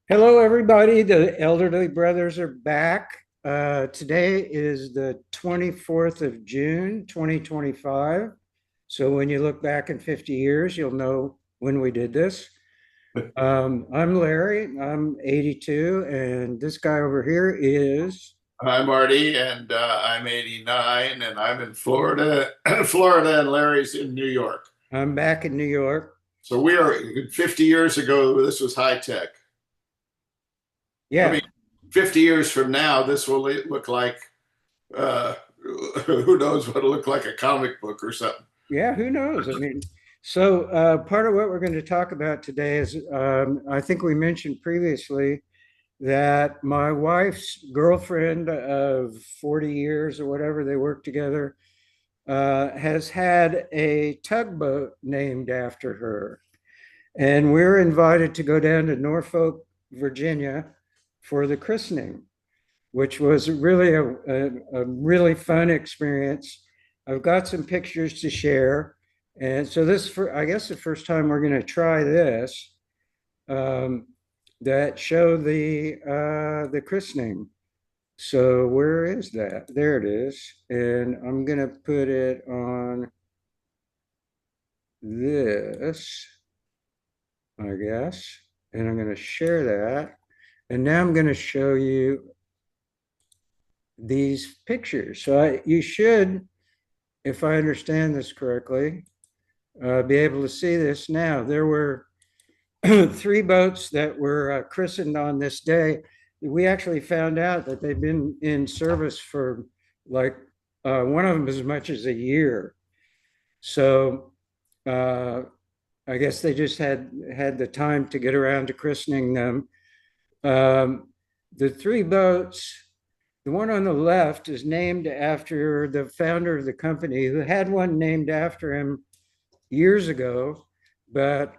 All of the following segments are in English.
Hello, everybody. The elderly brothers are back. Today is the 24th of June, 2025. So when you look back in 50 years, you'll know when we did this. I'm Larry. I'm 82, and this guy over here is. I'm Ardy, and I'm 89, and I'm in Florida, Florida, and Larry's in New York. I'm back in New York. So we are 50 years ago, this was high tech. I Yeah, mean, 50 years from now, this will look like, uh, who knows what it'll look like, a comic book or something. yeah. Who knows? I mean, so part of what we're going to talk about today is I think we mentioned previously that my wife's girlfriend of 40 years or whatever they worked together has had a tugboat named after her. And we're invited to go down to Norfolk, Virginia for the christening, which was really a really fun experience. I've got some pictures to share. And so this, for I guess the first time we're going to try this. Um, that show the christening. So where is that? There it is. And I'm gonna put it on this, I guess. And I'm gonna share that. And now I'm gonna show you these pictures. So you should, if I understand this correctly, be able to see this now. There were three boats that were christened on this day. We actually found out that they've been in service for like one of them as much as a year. So uh, I guess they just had the time to get around to christening them. Um, the three boats, the one on the left is named after the founder of the company who had one named after him years ago, but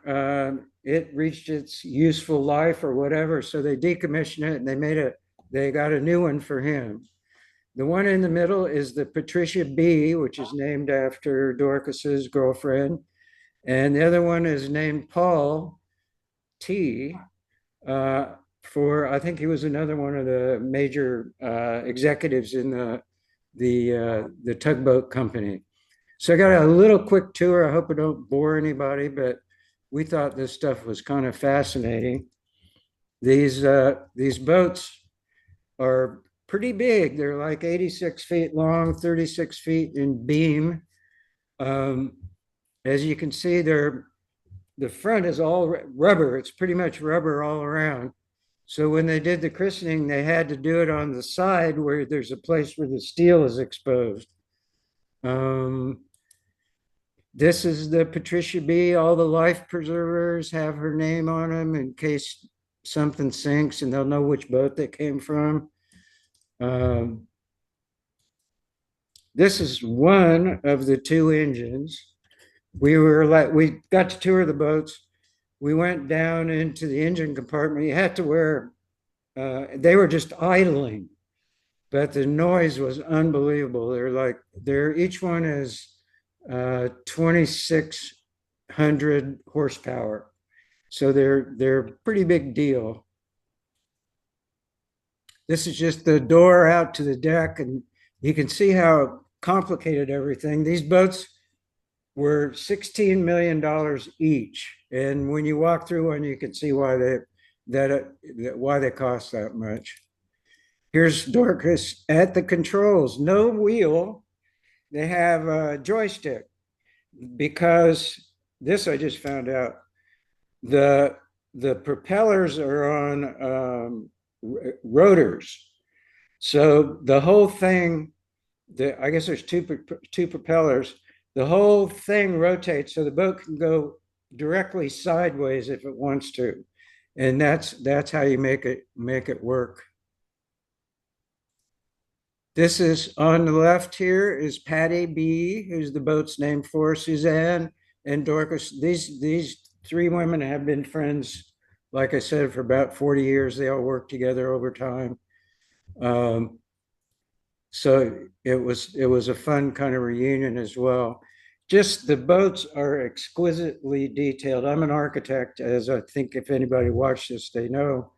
it reached its useful life or whatever. So they decommissioned it and they got a new one for him. The one in the middle is the Patricia B, which is named after Dorcas's girlfriend. And the other one is named Paul T, uh, I think he was another one of the major executives in the tugboat company. So I got a little quick tour. I hope I don't bore anybody, but we thought this stuff was kind of fascinating. These boats are pretty big. They're like 86 feet long, 36 feet in beam. Um, as you can see, the front is all rubber. It's pretty much rubber all around. So when they did the christening, they had to do it on the side where there's a place where the steel is exposed. Um, This is the Patricia B. All the life preservers have her name on them in case something sinks and they'll know which boat they came from. Um, this is one of the two engines. We got to tour the boats. We went down into the engine compartment. You had to wear, they were just idling, but the noise was unbelievable. Each one is 2,600 horsepower. So they're a pretty big deal. This is just the door out to the deck, and you can see how complicated everything. These boats were $16 million each, and when you walk through one, you can see why they cost that much. Here's Dorcas at the controls. No wheel. They have a joystick because this I just found out. The the propellers are on rotors. So the whole thing, I guess there's two propellers. The whole thing rotates so the boat can go directly sideways if it wants to, and that's how you make it work. This is on the left here is Patty B, who's the boat's named for, Suzanne and Dorcas. These three women have been friends, like I said, for about 40 years. They all worked together over time. Um, so it was a fun kind of reunion as well. just the boats are exquisitely detailed. I'm an architect, as I think if anybody watched this, they know.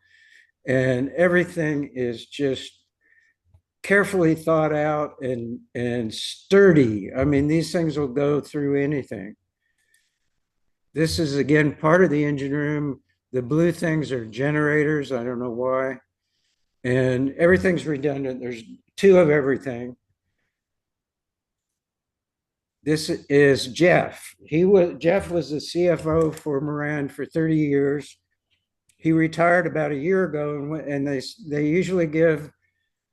And everything is just carefully thought out and sturdy. I mean, these things will go through anything. This is again part of the engine room. The blue things are generators. I don't know why. And everything's redundant. There's two of everything. This is Jeff. Jeff was the CFO for Moran for 30 years. He retired about a year ago, and they usually give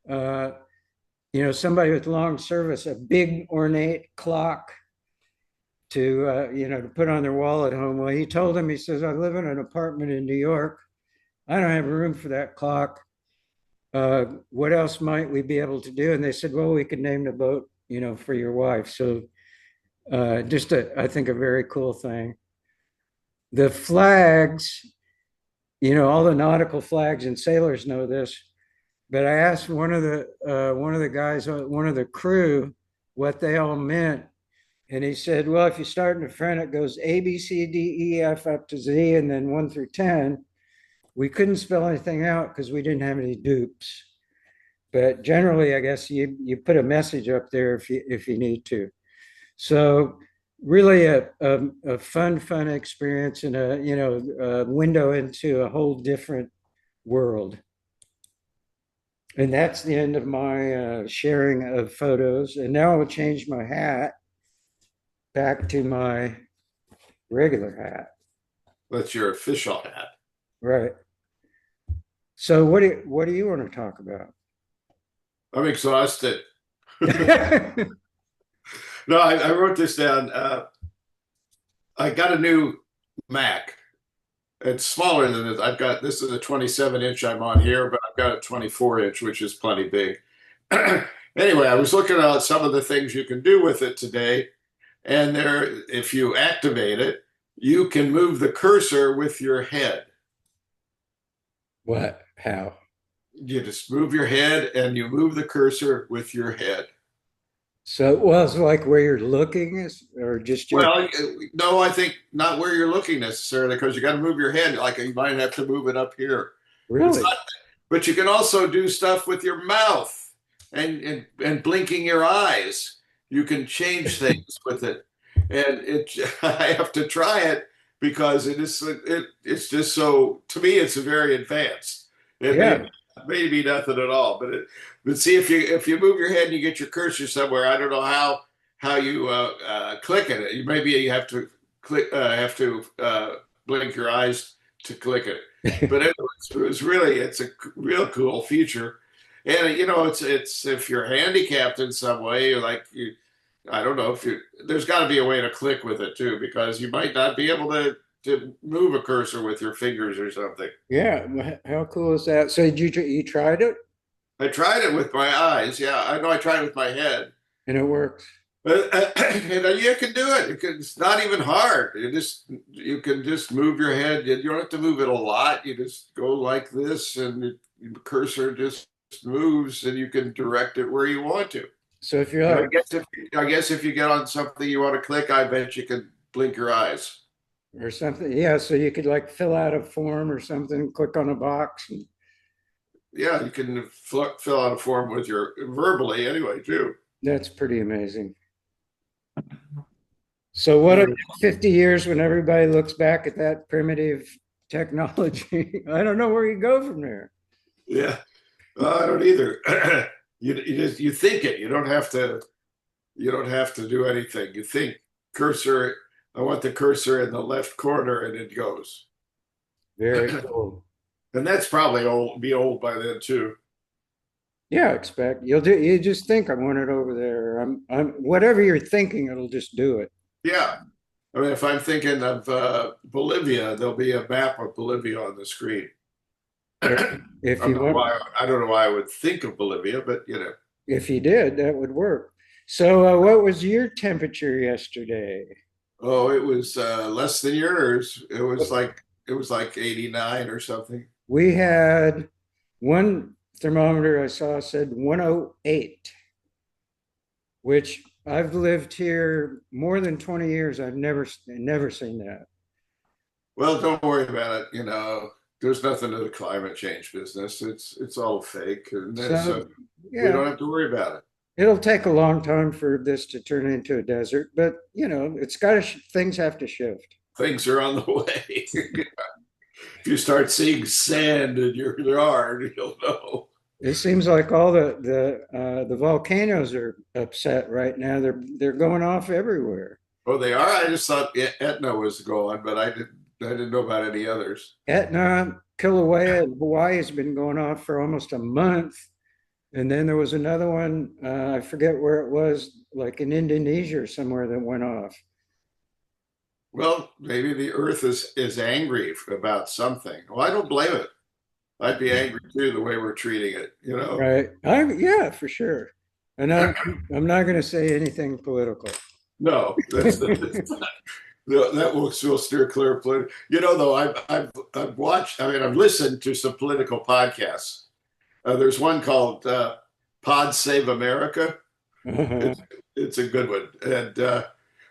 somebody with long service a big ornate clock to put on their wall at home. Well, he told him, he says, I live in an apartment in New York. I don't have room for that clock. What else might we be able to do? And they said, well, we could name the boat, for your wife. So I think a very cool thing. The flags, all the nautical flags, and sailors know this, but I asked one of the guys, one of the crew, what they all meant. And he said, well, if you start in the front, it goes A, B, C, D, E, F up to Z, and then 1 through 10. We couldn't spell anything out because we didn't have any dupes. But generally, I guess you put a message up there if you need to. So really a fun experience and a window into a whole different world. And that's the end of my sharing of photos. And now I'll change my hat back to my regular hat. That's your official hat. Right. So what do you want to talk about? I'm exhausted. No, I wrote this down. I got a new Mac. It's smaller than this. This is a 27-inch I'm on here, but I've got a 24-inch, which is plenty big. Anyway, I was looking at some of the things you can do with it today, and if you activate it, you can move the cursor with your head. What? How? You just move your head and you move the cursor with your head. So, well, it's like where you're looking, or just your. Well, no, I think not where you're looking necessarily, because you got to move your head. Like you might have to move it up here. Really? But you can also do stuff with your mouth and blinking your eyes. You can change things with it, and I have to try it because it's just so, to me it's very advanced. It Yeah. may be nothing at all, but see, if you move your head and you get your cursor somewhere, I don't know how you click it. Maybe you have to blink your eyes to click it. But it's a real cool feature, and it's if you're handicapped in some way, I don't know there's got to be a way to click with it too, because you might not be able to move a cursor with your fingers or something. Yeah. How cool is that? So you tried it I tried it with my eyes. Yeah, I know I tried it with my head. and it works? But you can do it. It's not even hard. You can just move your head. You don't have to move it a lot. You just go like this, and the cursor just moves, and you can direct it where you want to. So if you're And like, I guess if you get on something you want to click, I bet you can blink your eyes. or something, yeah. So you could like fill out a form or something, click on a box. Yeah, you can fill out a form with your verbally anyway too. That's pretty amazing. So what Yeah. in 50 years when everybody looks back at that primitive technology, I don't know where you go from there. Yeah. Well, I don't either. You think it. You don't have to. You don't have to do anything. You think cursor. I want the cursor in the left corner, and it goes. Very cool. And that's probably be old by then too. Yeah, expect you just think I want it over there. I'm whatever you're thinking, it'll just do it. Yeah. I mean, if I'm thinking of Bolivia, there'll be a map of Bolivia on the screen. If you want, I don't know why I would think of Bolivia, but if you did, that would work. So what was your temperature yesterday? Oh, it was less than yours. It was like 89 or something. We had one thermometer I saw said 108, which I've lived here more than 20 years. I've never seen that. Well, don't worry about it. There's nothing to the climate change business. It's all fake, and so So, we yeah, don't have to worry about it. it'll take a long time for this to turn into a desert, but it's got to, things have to shift. Things are on the way. If you start seeing sand in your yard, you'll know. It seems like all the volcanoes are upset right now. They're going off everywhere. Oh, they are. I just thought Etna was going, but I didn't know about any others. Etna, Kilauea, in Hawaii has been going off for almost a month. And then there was another one, I forget where it was, like in Indonesia or somewhere that went off. Well, maybe the Earth is angry about something. Well, I don't blame it. I'd be angry too the way we're treating it. Right. Yeah, for sure. And I'm not going to say anything political. No, that will steer clear of political. Though I've watched. I mean, I've listened to some political podcasts. There's one called Pod Save America. Uh-huh. It's a good one, and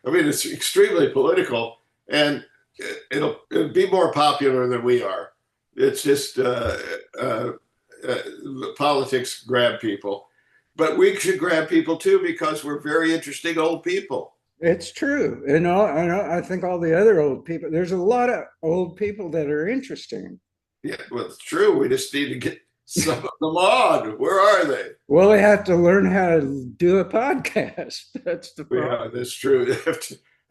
I mean it's extremely political, and it'll be more popular than we are. It's just politics grab people, but we should grab people too because we're very interesting old people. It's true. And I think all the other old people, there's a lot of old people that are interesting. Yeah, well, it's true. We just need to get some of them on. Where are they? Well, they have to learn how to do a podcast. That's the Yeah, problem. that's true. They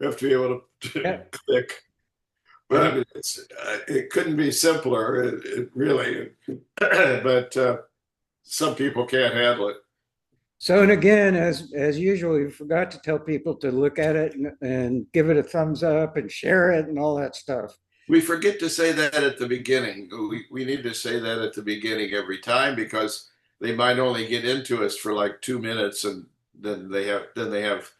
have to be able to Yeah. click. But I mean, it couldn't be simpler. It really, but some people can't handle it. So, and again, as usual, we forgot to tell people to look at it and give it a thumbs up and share it and all that stuff. We forget to say that at the beginning. We need to say that at the beginning every time because they might only get into us for like 2 minutes and then they have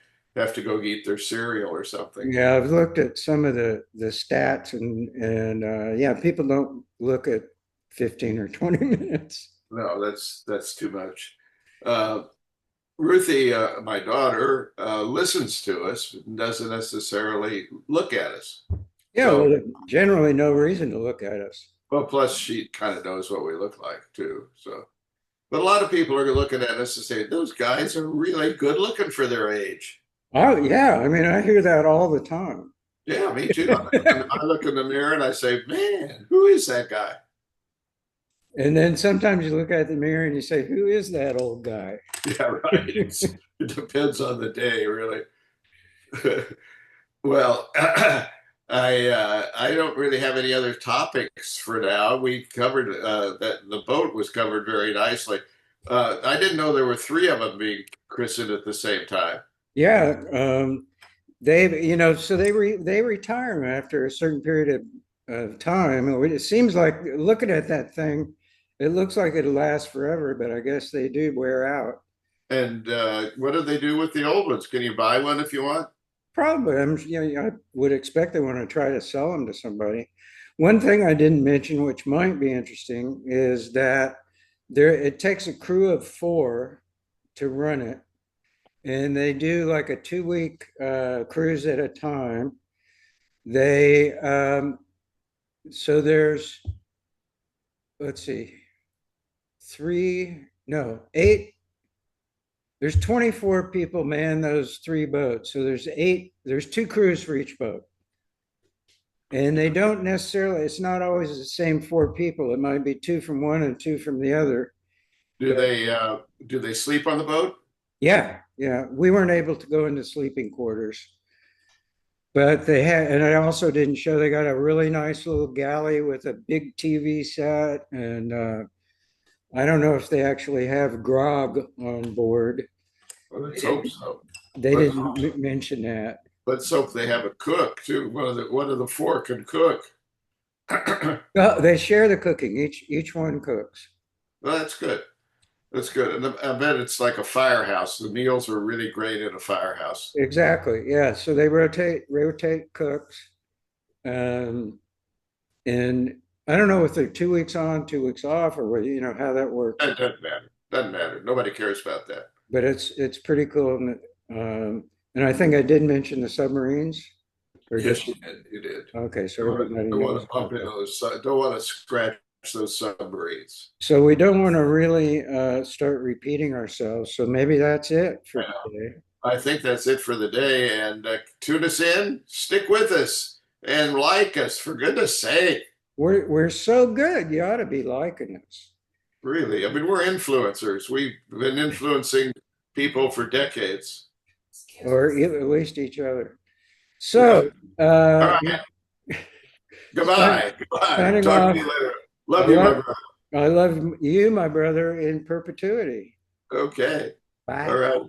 to go eat their cereal or something. Yeah, I've looked at some of the stats and yeah, people don't look at 15 or 20 minutes. No, that's too much. Uh, Ruthie, my daughter, listens to us, and doesn't necessarily look at us. Yeah, So, well, generally no reason to look at us. well, plus she kind of knows what we look like too. So, but a lot of people are looking at us and say those guys are really good looking for their age. Oh, yeah. I mean, I hear that all the time. Yeah, me too. I look in the mirror and I say, man, who is that guy? And then sometimes you look at the mirror and you say, who is that old guy? Yeah, right. It depends on the day, really. Well, I don't really have any other topics for now. We covered that the boat was covered very nicely. I didn't know there were three of them being christened at the same time. Yeah, so they retire 'em after a certain period of time. It seems like looking at that thing, it looks like it'll last forever, but I guess they do wear out. And what do they do with the old ones? Can you buy one if you want? Probably, I would expect they want to try to sell them to somebody. One thing I didn't mention, which might be interesting, is that it takes a crew of four to run it, and they do like a 2 week cruise at a time. They so there's, let's see, three, no, eight. There's 24 people man those three boats. So there's two crews for each boat. And they don't necessarily, it's not always the same four people. It might be two from one and two from the other. Do they sleep on the boat? Yeah, yeah. We weren't able to go into sleeping quarters, but they had, and I also didn't show, they got a really nice little galley with a big TV set. And I don't know if they actually have grog on board. Well, let's hope so. They Let's, didn't mention that. let's hope they have a cook too. One of the four can cook. Well, they share the cooking. Each one cooks. Well, that's good. That's good. And I bet it's like a firehouse. The meals are really great in a firehouse. Exactly. Yeah. So they rotate cooks. Um, and I don't know if they're 2 weeks on, 2 weeks off, or how that works. That doesn't matter. Doesn't matter. Nobody cares about that. But it's pretty cool. And I think I did mention the submarines, or Yes, just, you did. You did. okay, so everybody Don't want knows. to bump into Okay. those. Don't want to scratch those submarines. So we don't want to really start repeating ourselves. So maybe that's it for today. I think that's it for the day. And tune us in, stick with us, and like us for goodness sake. We're so good. You ought to be liking us, Really, I mean, we're influencers. We've been influencing people for decades. or at least each other. Yeah. So, All uh, right. sign- Goodbye. Goodbye. signing Talk to off. you later. I Love you, my love, brother. I love you, my brother, in perpetuity. Okay. All Bye. right.